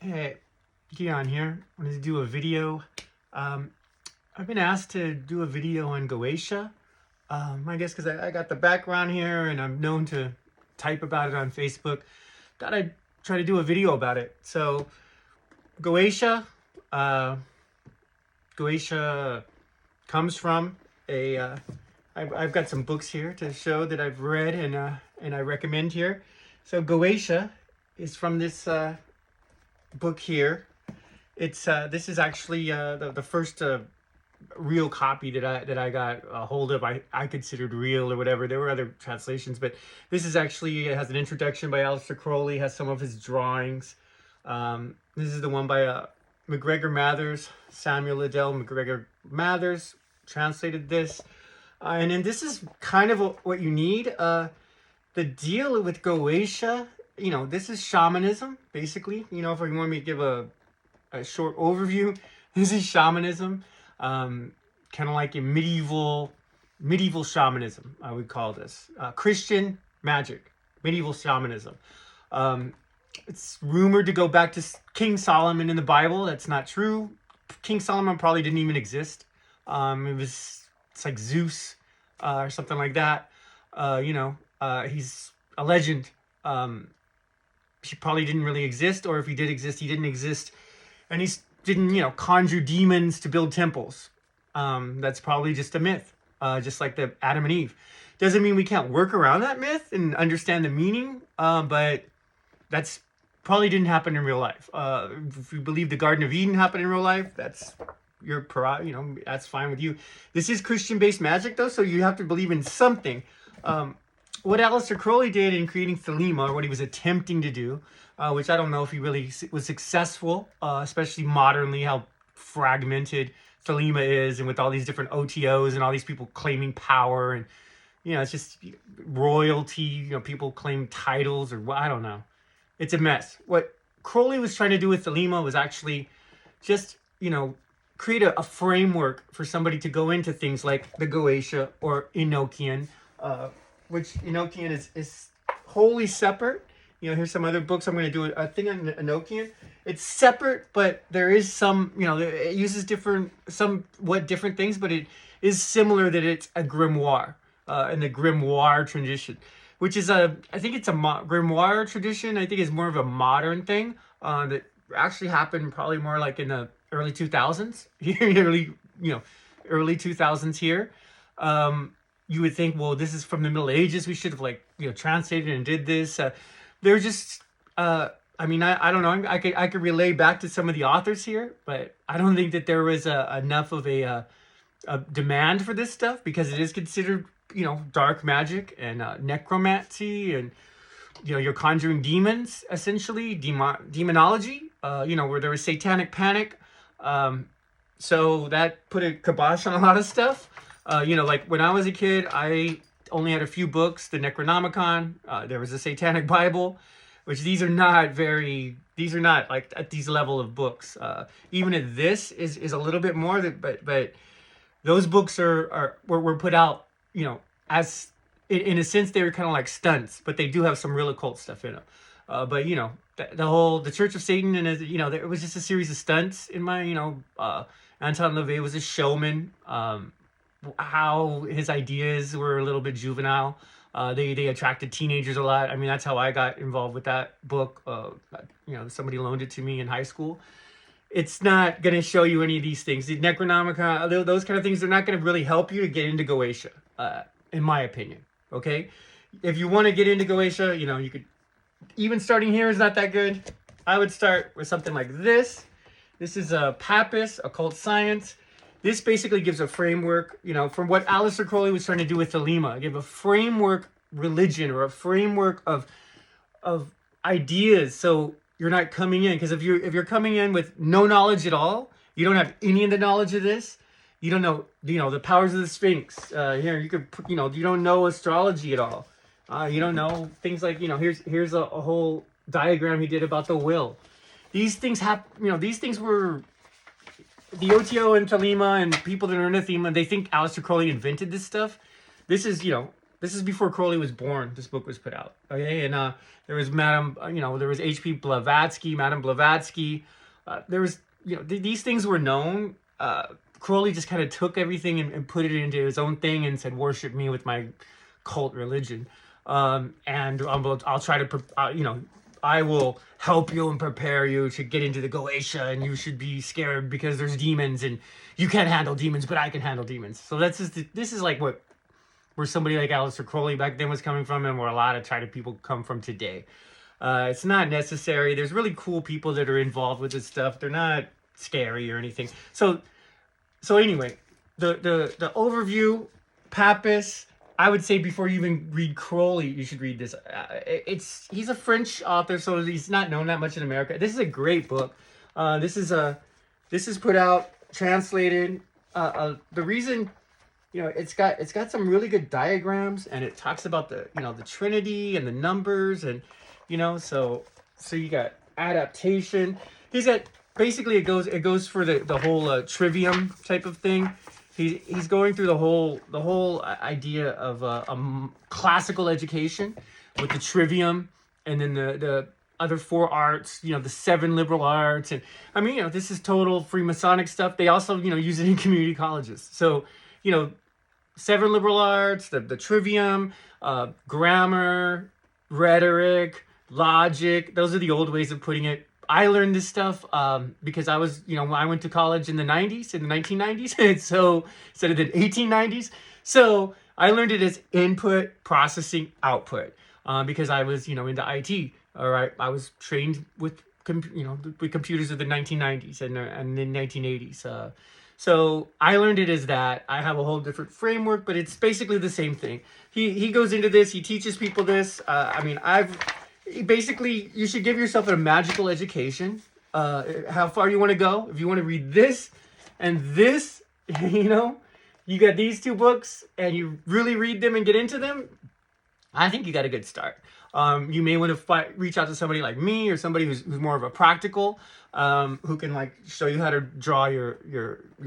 Hey, Keon here. I wanted to do a video. I've been asked to do a video on Goetia. I guess because I got the background here and I'm known to type about it on Facebook. Thought I'd try to do a video about it. So, Goetia, Goetia comes from a. I've got some books here to show that I've read and I recommend here. So Goetia is from this book here. It's this is actually the first real copy that I got a hold of. I considered real or whatever. There were other translations, but this is actually, it has an introduction by Aleister Crowley, has some of his drawings. This is the one by MacGregor Mathers, Samuel Liddell MacGregor Mathers translated this. And then this is kind of what you need. The deal with Goetia, you know, this is shamanism, basically. You know, if you want me to give a short overview, this is shamanism. Kind of like a medieval shamanism, I would call this. Christian magic, medieval shamanism. It's rumored to go back to King Solomon in the Bible. That's not true. King Solomon probably didn't even exist. It's like Zeus or something like that. He's a legend. He probably didn't really exist, or if he did exist, he didn't exist. And he didn't, conjure demons to build temples. That's probably just a myth, just like the Adam and Eve. Doesn't mean we can't work around that myth and understand the meaning, but that's probably didn't happen in real life. If you believe the Garden of Eden happened in real life, that's that's fine with you. This is Christian-based magic, though, so you have to believe in something. What Aleister Crowley did in creating Thelema, or what he was attempting to do, which I don't know if he really was successful, especially modernly, how fragmented Thelema is, and with all these different OTOs and all these people claiming power, and it's just royalty. People claim titles, or I don't know. It's a mess. What Crowley was trying to do with Thelema was actually just create a framework for somebody to go into things like the Goetia or Enochian, which Enochian is wholly separate. Here's some other books. I'm going to do a thing on Enochian. It's separate, but there is some, it uses somewhat different things, but it is similar that it's a grimoire in the grimoire tradition, which is I think it's a grimoire tradition. I think it's more of a modern thing that actually happened probably more like in the early 2000s, early 2000s here. You would think, well, this is from the Middle Ages. We should have translated and did this. They're just, I don't know. I could relay back to some of the authors here, but I don't think that there was enough of a demand for this stuff, because it is considered, dark magic and necromancy, and you're conjuring demons, essentially, demonology. Where there was satanic panic. So that put a kibosh on a lot of stuff. Like when I was a kid, I only had a few books, the Necronomicon, there was a Satanic Bible, which these are not like at these level of books. Even at this is a little bit more, but those books were put out, as in a sense, they were kind of like stunts, but they do have some real occult stuff in them. But the Church of Satan, and it was just a series of stunts in my, Anton LaVey was a showman. How his ideas were a little bit juvenile. They attracted teenagers a lot. I mean, that's how I got involved with that book. Somebody loaned it to me in high school. It's not going to show you any of these things. The Necronomicon, those kind of things, they're not going to really help you to get into Goetia, in my opinion. Okay? If you want to get into Goetia, you could, even starting here is not that good. I would start with something like this. This is a Papist, Occult Science. This basically gives a framework, from what Aleister Crowley was trying to do with Thelema. Give a framework religion, or a framework of ideas, so you're not coming in. Because if you're coming in with no knowledge at all, you don't have any of the knowledge of this. You don't know, the powers of the Sphinx. Here you could, you don't know astrology at all. You don't know things like, here's a whole diagram he did about the will. These things these things were. The OTO and Thelema and people that are into Thelema, they think Aleister Crowley invented this stuff. This is, This is before Crowley was born. This book was put out. Okay, and there was Madame, there was H.P. Blavatsky, Madame Blavatsky. There was, these things were known. Crowley just kind of took everything and put it into his own thing and said, "Worship me with my cult religion," and I'll try to, I will help you and prepare you to get into the Goetia, and you should be scared because there's demons and you can't handle demons, but I can handle demons. So this is like where somebody like Aleister Crowley back then was coming from, and where a lot of people come from today. It's not necessary. There's really cool people that are involved with this stuff. They're not scary or anything. So anyway, the overview, Pappas. I would say before you even read Crowley, you should read this. He's a French author, so he's not known that much in America. This is a great book. This is put out, translated. The reason, it's got some really good diagrams, and it talks about the Trinity and the numbers, and so you got adaptation. He's got basically it goes for the whole trivium type of thing. He's going through the whole idea of a classical education with the trivium, and then the other 4 arts, the 7 liberal arts, and I mean, this is total Freemasonic stuff. They also use it in community colleges. So 7 liberal arts, the trivium, grammar, rhetoric, logic. Those are the old ways of putting it. I learned this stuff because I was, I went to college in the 1990s, and so instead of the 1890s. So I learned it as input, processing, output because I was, into IT. All right, I was trained with, with computers of the 1990s and the 1980s. So I learned it as that. I have a whole different framework, but it's basically the same thing. He goes into this. He teaches people this. Basically, you should give yourself a magical education. How far you want to go. If you want to read this and this, you got these 2 books and you really read them and get into them, I think you got a good start. You may want to reach out to somebody like me or somebody who's more of a practical, who can show you how to draw your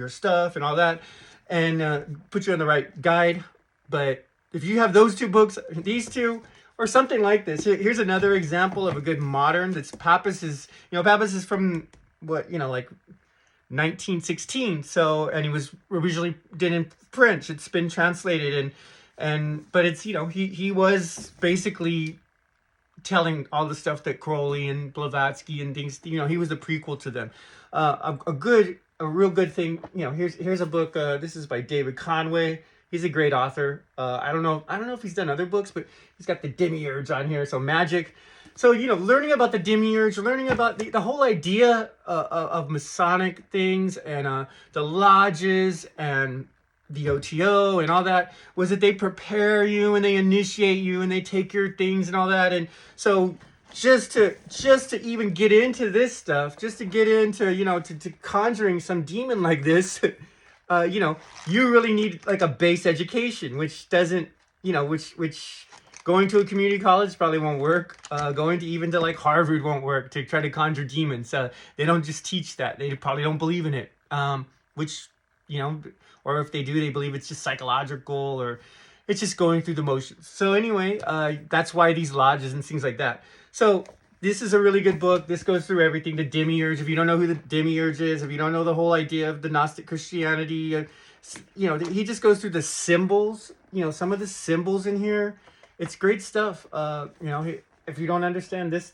stuff and all that, and put you on the right guide. But if you have those 2 books, these 2, or something like this. Here's another example of a good modern. That's Pappas is, Pappas is from 1916. So, and he was originally did in French. It's been translated but it's, he was basically telling all the stuff that Crowley and Blavatsky and things, he was the prequel to them. A real good thing, here's a book. This is by David Conway. He's a great author. I don't know if he's done other books, but he's got the demiurge on here. So magic. So, learning about the demiurge, learning about the whole idea of Masonic things and the lodges and the OTO and all that, was that they prepare you and they initiate you and they take your things and all that. And so just to even get into this stuff, just to get into, to conjuring some demon like this, you really need a base education, which doesn't, which going to a community college probably won't work. Going to even to Harvard won't work to try to conjure demons. They don't just teach that. They probably don't believe in it. Which, or if they do, they believe it's just psychological or it's just going through the motions. So anyway, that's why these lodges and things like that. So this is a really good book. This goes through everything. The demiurge, if you don't know who the demiurge is, if you don't know the whole idea of the Gnostic Christianity, he just goes through the symbols, some of the symbols in here. It's great stuff. If you don't understand this,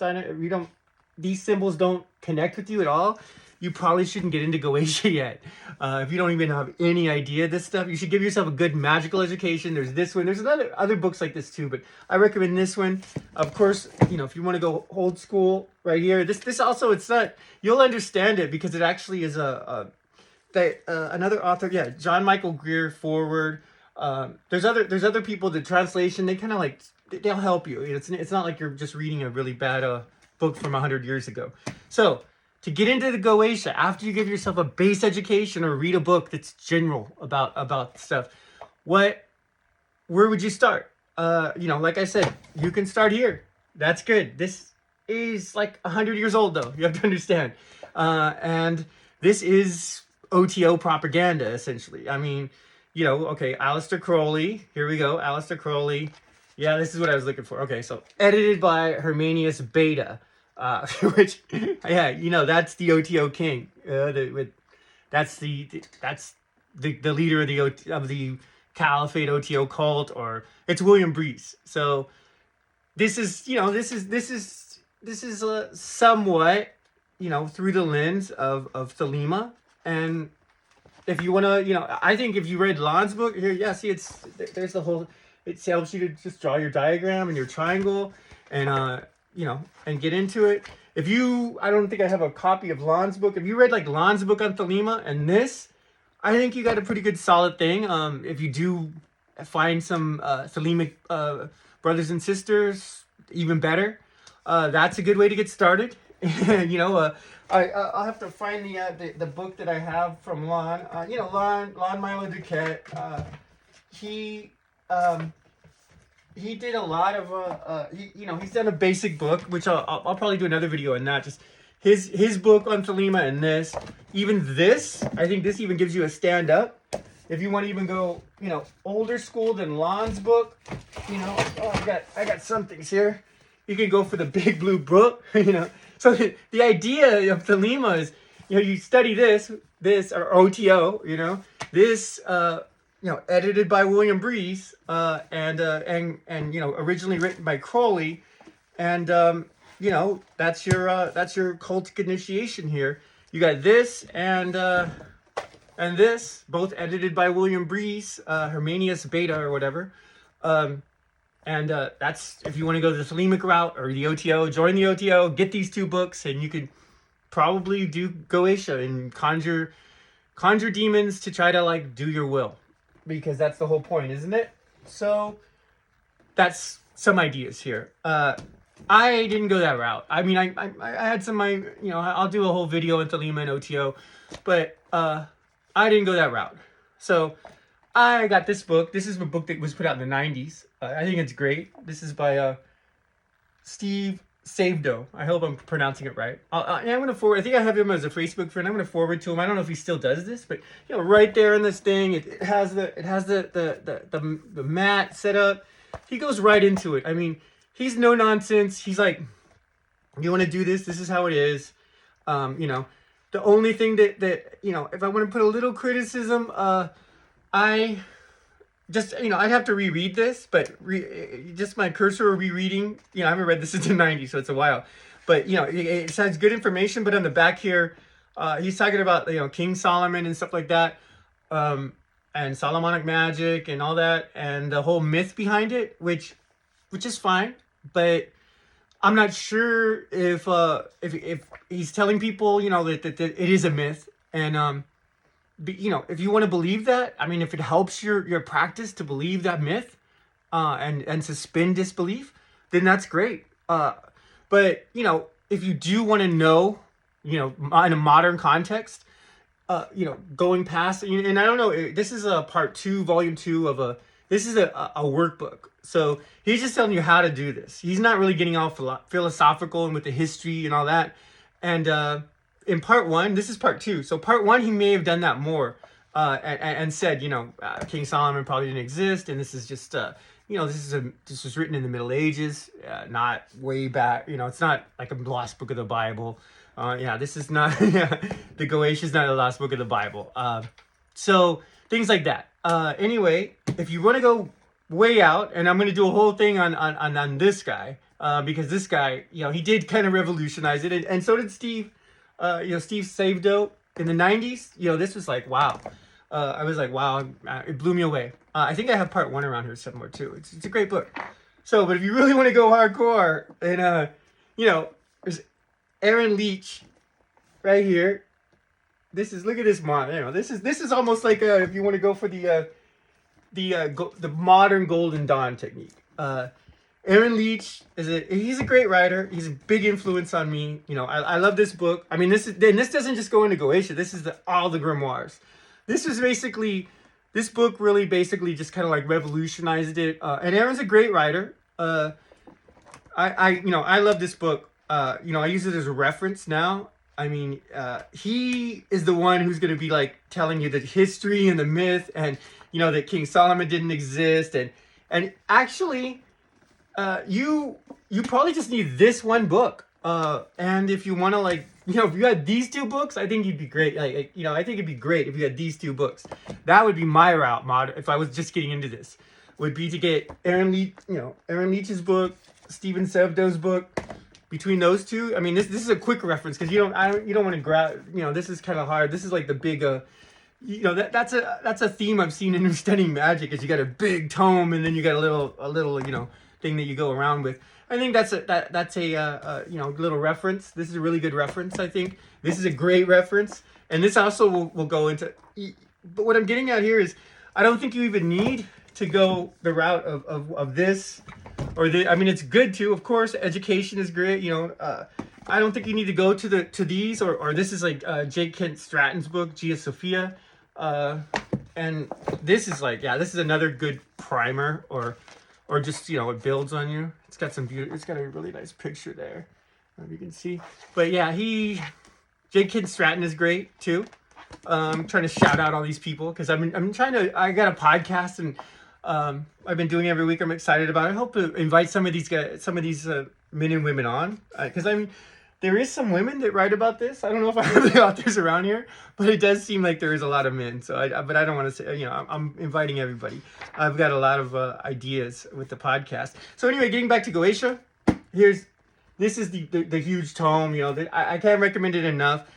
these symbols don't connect with you at all, you probably shouldn't get into Goetia yet. If you don't even have any idea of this stuff, you should give yourself a good magical education. There's this one. There's other books like this too, but I recommend this one. Of course, if you want to go old school right here, this also, it's not, you'll understand it because it actually is another author. Yeah, John Michael Greer forward. There's other people, the translation, they kind of they'll help you. It's not like you're just reading a really bad book from 100 years ago. So to get into the Goetia, after you give yourself a base education or read a book that's general about stuff, where would you start? Like I said, you can start here. That's good. This is 100 years old though. You have to understand. And this is OTO propaganda, essentially. I mean, you know, okay, Aleister Crowley. Here we go, Aleister Crowley. Yeah, this is what I was looking for. Okay, so edited by Hermanius Beta, which, yeah, you know, that's the OTO king. That's the leader of the Caliphate OTO cult, or it's William Breese. So this is, you know, this is somewhat, you know, through the lens of Thelema. And if you want to, you know, I think if you read Lon's book here, yeah, see, there's the whole, it helps you to just draw your diagram and your triangle, and you know, and get into it. If you, I don't think I have a copy of Lon's book. If you read like Lon's book on Thelema and this, I think you got a pretty good solid thing. If you do find some Thelemic brothers and sisters, even better. That's a good way to get started. You know, I'll have to find the book that I have from Lon. You know, Lon Milo Duquette. He did a lot of you know, he's done a basic book, which I'll probably do another video on that. Just his book on Thelema, and this, even this, I think this even gives you a stand up. If you want to even go, you know, older school than Lon's book, you know, oh, I got some things here. You can go for the big blue book, you know. So the idea of Thelema is, you know, you study this or OTO, you know, this, you know, edited by William Breese, and you know, originally written by Crowley, and you know, that's your cultic initiation here. You got this and this, both edited by William Breese, Hermanius Beta or whatever. And that's, if you want to go the Thelemic route or the OTO, join the OTO, get these two books, and you could probably do Goetia and conjure demons to try to like do your will, because that's the whole point, isn't it? So that's some ideas here. I didn't go that route. I mean, I had some, you know, I'll do a whole video on Thelema and OTO, but I didn't go that route. So I got this book. This is a book that was put out in the 90s. I think it's great. This is by Steve Sabdo. I hope I'm pronouncing it right. I'm gonna forward. I think I have him as a Facebook friend. I'm gonna forward to him. I don't know if he still does this, but you know, right there in this thing, it has the mat set up. He goes right into it. I mean, he's no nonsense. He's like, you want to do this? This is how it is. You know, the only thing that you know, if I want to put a little criticism, I just, you know, I'd have to reread this, but just my cursory rereading, you know, I haven't read this since the 90s, so it's a while. But, you know, it has good information, but on the back here, he's talking about, you know, King Solomon and stuff like that, and Solomonic magic and all that, and the whole myth behind it, which is fine, but I'm not sure if he's telling people, you know, that it is a myth, and you know, if you want to believe that, I mean, if it helps your practice to believe that myth, and suspend disbelief, then that's great. But you know, if you do want to know, you know, in a modern context, you know, going past, and I don't know, this is a part 2, volume 2 of this is a workbook. So he's just telling you how to do this. He's not really getting all philosophical and with the history and all that. And in part 1, this is part 2. So part 1, he may have done that more, and said, you know, King Solomon probably didn't exist, and this is just, you know, this was written in the Middle Ages, not way back. You know, it's not like a lost book of the Bible. Yeah, this is not. Yeah, the Goetia is not a lost book of the Bible. So things like that. Anyway, if you want to go way out, and I'm going to do a whole thing on this guy, because this guy, you know, he did kind of revolutionize it, and so did Steve. You know, Steve Sabdo in the 90s, you know, this was like, wow. I was like, wow, it blew me away. I think I have part 1 around here somewhere too. It's a great book. So, but if you really want to go hardcore, then, you know, there's Aaron Leach right here. Look at this model. You know, this is almost like if you want to go for the modern Golden Dawn technique. Aaron Leach he's a great writer. He's a big influence on me. You know, I love this book. I mean, this doesn't just go into Goetia. This is all the grimoires. This book really basically just kind of like revolutionized it. And Aaron's a great writer. I love this book. You know, I use it as a reference now. I mean, he is the one who's going to be like telling you the history and the myth, and you know that King Solomon didn't exist, and actually, you probably just need this one book. And if you want to like, you know, if you had these two books, I think you'd be great. You know, I think it'd be great if you had these two books. That would be my route, if I was just getting into this, would be to get Aaron Leach's book, Stephen Sabdo's book. Between those two, I mean, this is a quick reference because you don't want to grab. You know, this is kind of hard. This is like the big, you know, that's a theme I've seen in studying magic. Is you got a big tome and then you got a little you know thing that you go around with. I think that's a you know little reference. This is a really good reference. I think this is a great reference, and this also will go into. But what I'm getting at here is, I don't think you even need to go the route of this. Or I mean, it's good too, of course. Education is great, you know. I don't think you need to go to these, or this is like Jake Kent Stratton's book, Gia Sophia, and this is like, yeah, this is another good primer, or just, you know, it builds on you. It's got it's got a really nice picture there, if you can see. But yeah, Jake Kent Stratton is great too. I'm trying to shout out all these people because I'm trying to. I got a podcast and. I've been doing every week. I'm excited about it. I hope to invite some of these guys, men and women on, because I mean, there is some women that write about this. I don't know if I have the authors around here, but it does seem like there is a lot of men. So, but I don't want to say, you know, I'm inviting everybody. I've got a lot of ideas with the podcast. So anyway, getting back to Goetia, this is the huge tome. You know, I can't recommend it enough.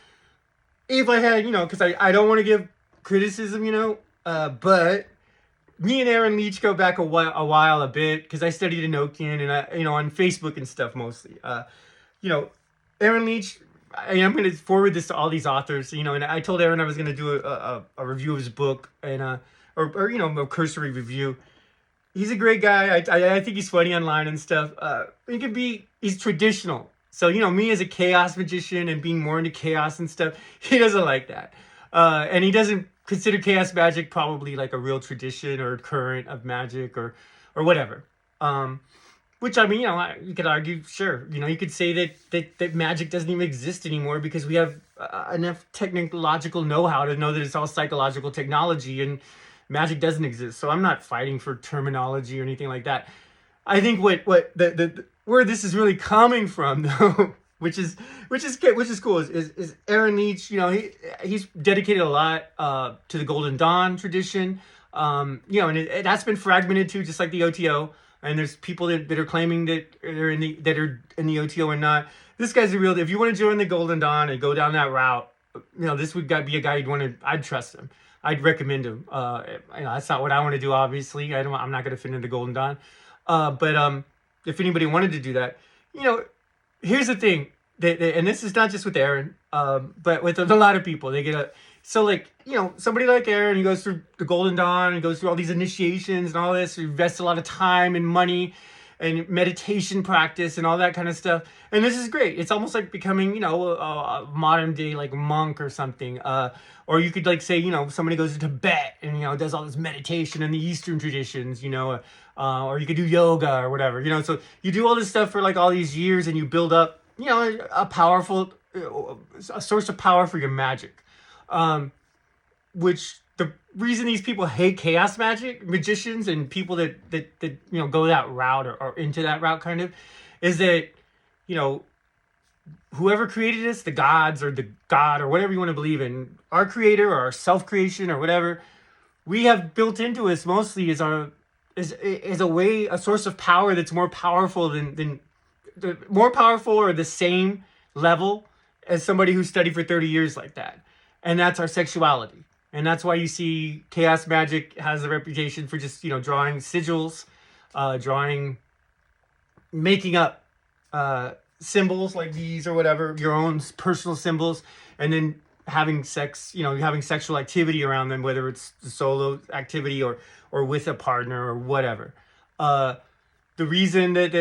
If I had, you know, because I don't want to give criticism, you know, but. Me and Aaron Leach go back a bit because I studied Enochian and I, you know, on Facebook and stuff mostly. You know, Aaron Leach. I'm going to forward this to all these authors. You know, and I told Aaron I was going to do a review of his book and or you know, a cursory review. He's a great guy. I think he's funny online and stuff. He's traditional. So you know, me as a chaos magician and being more into chaos and stuff, he doesn't like that, and he doesn't. Consider chaos magic probably like a real tradition or current of magic or whatever. Which I mean, you know, you could argue, sure, you know, you could say that magic doesn't even exist anymore because we have enough technological know-how to know that it's all psychological technology and magic doesn't exist. So I'm not fighting for terminology or anything like that. I think where this is really coming from though. Which is cool. Is Aaron Leach? You know, he's dedicated a lot to the Golden Dawn tradition. You know, and that's been fragmented too, just like the OTO. And there's people that are claiming that are in the OTO or not. This guy's a real. If you want to join the Golden Dawn and go down that route, you know, this would be a guy you'd want to. I'd trust him. I'd recommend him. You know, that's not what I want to do. Obviously, I'm not going to fit into Golden Dawn. But if anybody wanted to do that, you know. Here's the thing, and this is not just with Aaron, but with a lot of people. So like, you know, somebody like Aaron, he goes through the Golden Dawn and goes through all these initiations and all this. He invests a lot of time and money and meditation practice and all that kind of stuff. And this is great. It's almost like becoming, you know, a modern day like monk or something. Or you could like say, you know, somebody goes to Tibet and, you know, does all this meditation in the Eastern traditions, you know, or you could do yoga or whatever, you know. So you do all this stuff for like all these years and you build up, you know, a source of power for your magic. Which the reason these people hate chaos magicians and people that you know go that route or into that route kind of, is that, you know, whoever created us, the gods or the god or whatever you want to believe in, our creator or our self-creation or whatever, we have built into us mostly is a source of power that's more powerful than more powerful or the same level as somebody who studied for 30 years like that. And that's our sexuality. And that's why you see chaos magic has a reputation for just, you know, drawing sigils, making up symbols like these or whatever, your own personal symbols, and then having sex, you know, having sexual activity around them, whether it's the solo activity or with a partner or whatever. The reason that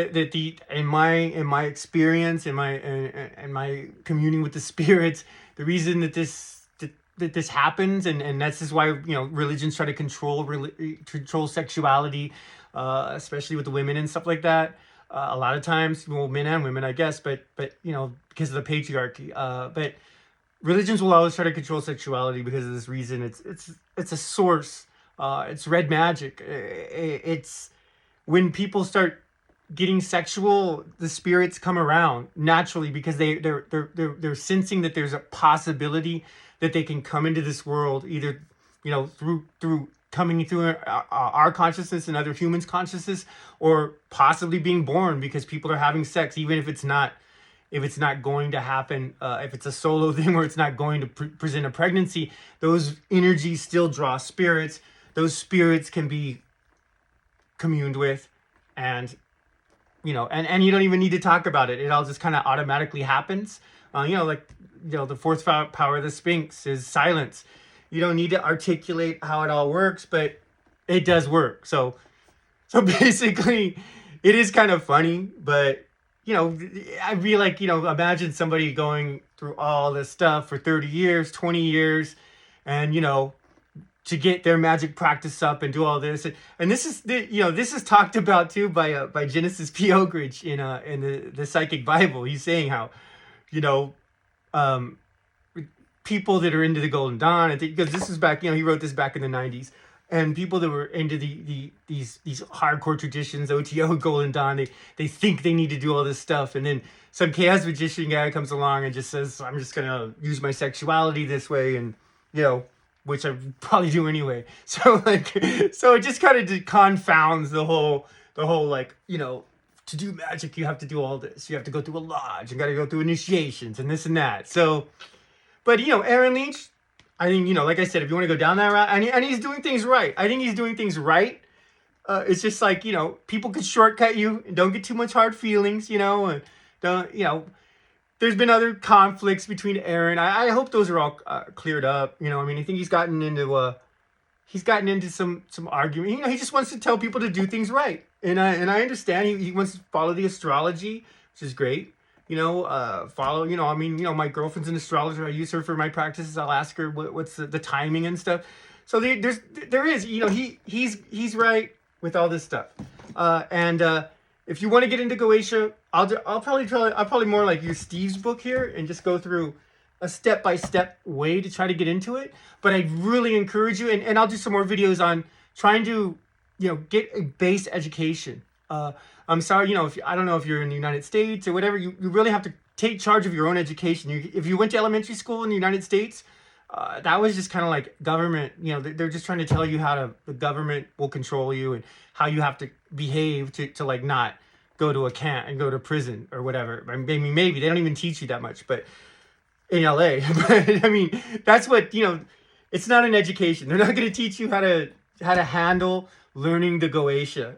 in my experience, in my communing with the spirits, the reason that this happens, and that's just why, you know, religions try to control sexuality, especially with the women and stuff like that. A lot of times, well, men and women, I guess, but you know, because of the patriarchy. But religions will always try to control sexuality because of this reason. It's a source. It's red magic. It's when people start getting sexual, the spirits come around naturally because they're sensing that there's a possibility that they can come into this world either, through coming through our consciousness and other humans' consciousness, or possibly being born because people are having sex, even if it's not going to happen, if it's a solo thing where it's not going to present a pregnancy, those energies still draw spirits. Those spirits can be communed with, and and you don't even need to talk about it. It all just kind of automatically happens. The fourth power of the Sphinx is silence. You don't need to articulate how it all works, but it does work. So basically, it is kind of funny, but I'd be like, imagine somebody going through all this stuff for 30 years, 20 years, and to get their magic practice up and do all this. And this is this is talked about too by Genesis P. Ogridge in the Psychic Bible. He's saying how people that are into the Golden Dawn, I think, because this is back, he wrote this back in the 90s, and people that were into these hardcore traditions, OTO, Golden Dawn, they think they need to do all this stuff, and then some chaos magician guy comes along and just says, I'm just gonna use my sexuality this way, and which I probably do anyway. So so it just kind of confounds the whole to do magic, you have to do all this. You have to go through a lodge, you got to go through initiations and this and that. So, but Aaron Leach, I think like I said, if you want to go down that route, and he's doing things right. I think he's doing things right. It's just like people could shortcut you and don't get too much hard feelings. And don't There's been other conflicts between Aaron. I hope those are all cleared up. I think he's gotten into some argument. He just wants to tell people to do things right, and I understand. He wants to follow the astrology, which is great. My girlfriend's an astrologer. I use her for my practices. I'll ask her what's the timing and stuff. So there is he's right with all this stuff, and if you want to get into Goetia, I'll probably more like use Steve's book here and just go through a step-by-step way to try to get into it. But I really encourage you, and I'll do some more videos on trying to get a base education. I'm sorry, I don't know if you're in the United States or whatever, you really have to take charge of your own education. If you went to elementary school in the United States, that was just kind of like government. They're just trying to tell you the government will control you and how you have to behave to like not go to a camp and go to prison or whatever. Maybe they don't even teach you that much, but in LA, but that's what it's not an education. They're not going to teach you how to handle learning the Goetia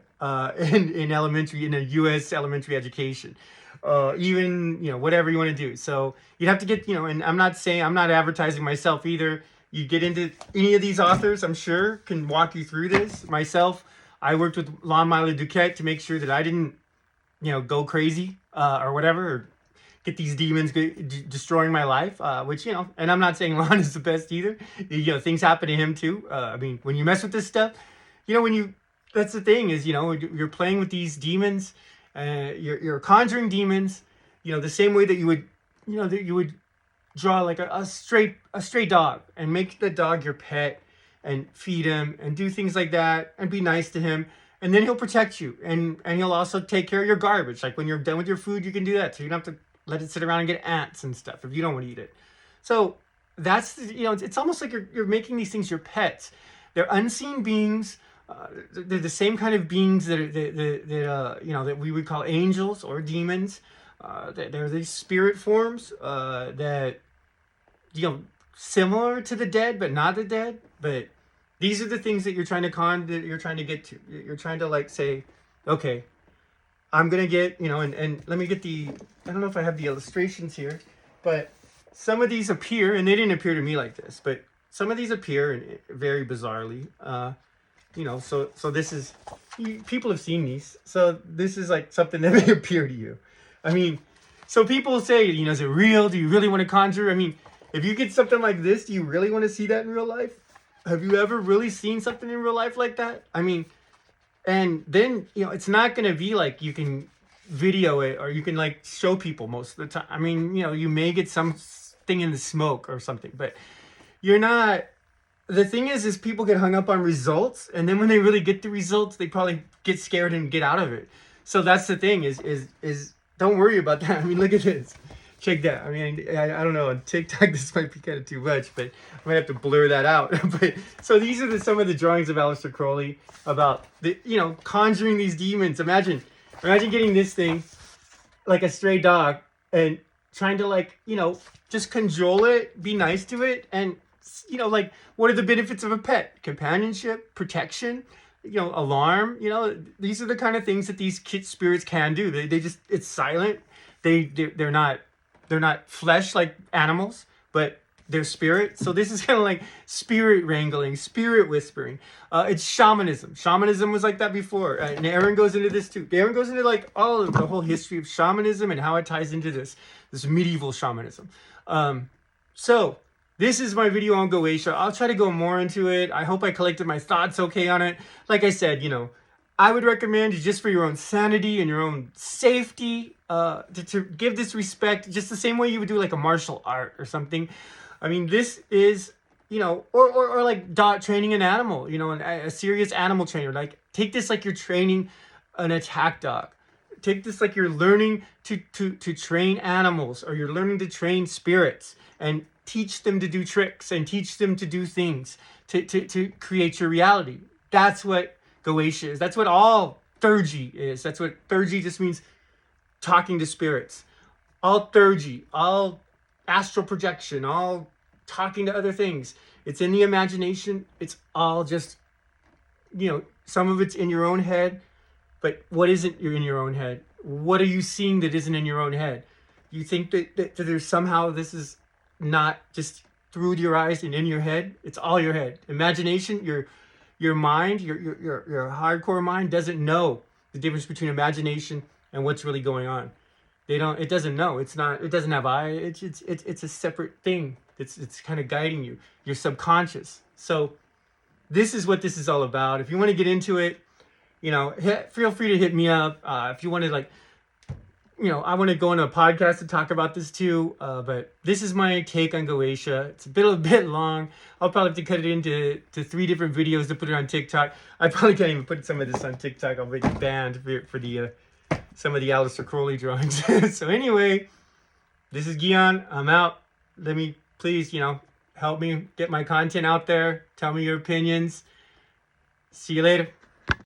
in a U.S. elementary education. Even whatever you want to do. So you'd have to get and I'm not advertising myself either. You get into any of these authors, I'm sure can walk you through this. Myself, I worked with Lon Milo Duquette to make sure that I didn't go crazy or whatever, or get these demons destroying my life, which and I'm not saying Lon is the best either. Things happen to him too. When you mess with this stuff, that's the thing is you're playing with these demons. You're conjuring demons, the same way that you would draw like a stray dog and make the dog your pet and feed him and do things like that and be nice to him, and then he'll protect you and he'll also take care of your garbage. Like when you're done with your food, you can do that, so you don't have to let it sit around and get ants and stuff if you don't want to eat it. So that's it's almost like you're making these things your pets. They're unseen beings. They're the same kind of beings that we would call angels or demons. They're these spirit forms that similar to the dead but not the dead. But these are the things that you're trying to get to. You're trying to say, okay, I'm gonna get and let me get I don't know if I have the illustrations here, but some of these appear, and they didn't appear to me like this, but some of these appear very bizarrely. So this is, people have seen these. So this is like something that may appear to you. So people say, is it real? Do you really want to conjure? If you get something like this, do you really want to see that in real life? Have you ever really seen something in real life like that? And then, it's not going to be like you can video it or you can show people most of the time. You may get some thing in the smoke or something. But you're not. The thing is people get hung up on results, and then when they really get the results, they probably get scared and get out of it. So that's the thing is don't worry about that. I mean, look at this. Check that. I mean, I don't know. On TikTok, this might be kind of too much, but I might have to blur that out. But so these are some of the drawings of Aleister Crowley about conjuring these demons. Imagine getting this thing like a stray dog and trying to just cajole it, be nice to it, and what are the benefits of a pet? Companionship, protection, alarm. These are the kind of things that these kid spirits can do. They just, it's silent. They're not flesh like animals, but they're spirit. So this is kind of like spirit wrangling, spirit whispering. It's shamanism. Shamanism was like that before. And Aaron goes into this too. Aaron goes into all of the whole history of shamanism and how it ties into this medieval shamanism. So this is my video on Goetia. I'll try to go more into it. I hope I collected my thoughts okay on it. Like I said, I would recommend just for your own sanity and your own safety, to give this respect just the same way you would do like a martial art or something. I mean, this is, or like training an animal, a serious animal trainer. Like take this like you're training an attack dog. Take this like you're learning to train animals, or you're learning to train spirits and teach them to do tricks and teach them to do things to create your reality. That's what Goetia is. That's what all theurgy is. That's what theurgy just means, talking to spirits. All theurgy, all astral projection, all talking to other things. It's in the imagination. It's all just, some of it's in your own head, but what isn't in your own head? What are you seeing that isn't in your own head? You think that there's somehow this is not just through your eyes and in your head? It's all your head. Imagination, your mind, your hardcore mind doesn't know the difference between imagination and what's really going on. It doesn't know. It doesn't have eyes. It's a separate thing. It's kind of guiding you, your subconscious. So this is what this is all about. If you want to get into it, feel free to hit me up. If you want to I want to go on a podcast to talk about this too. But this is my take on Goetia. It's a bit long. I'll probably have to cut it into 3 different videos to put it on TikTok. I probably can't even put some of this on TikTok. I'll be banned for the some of the Aleister Crowley drawings. So anyway, this is Gian. I'm out. Let me please, help me get my content out there. Tell me your opinions. See you later.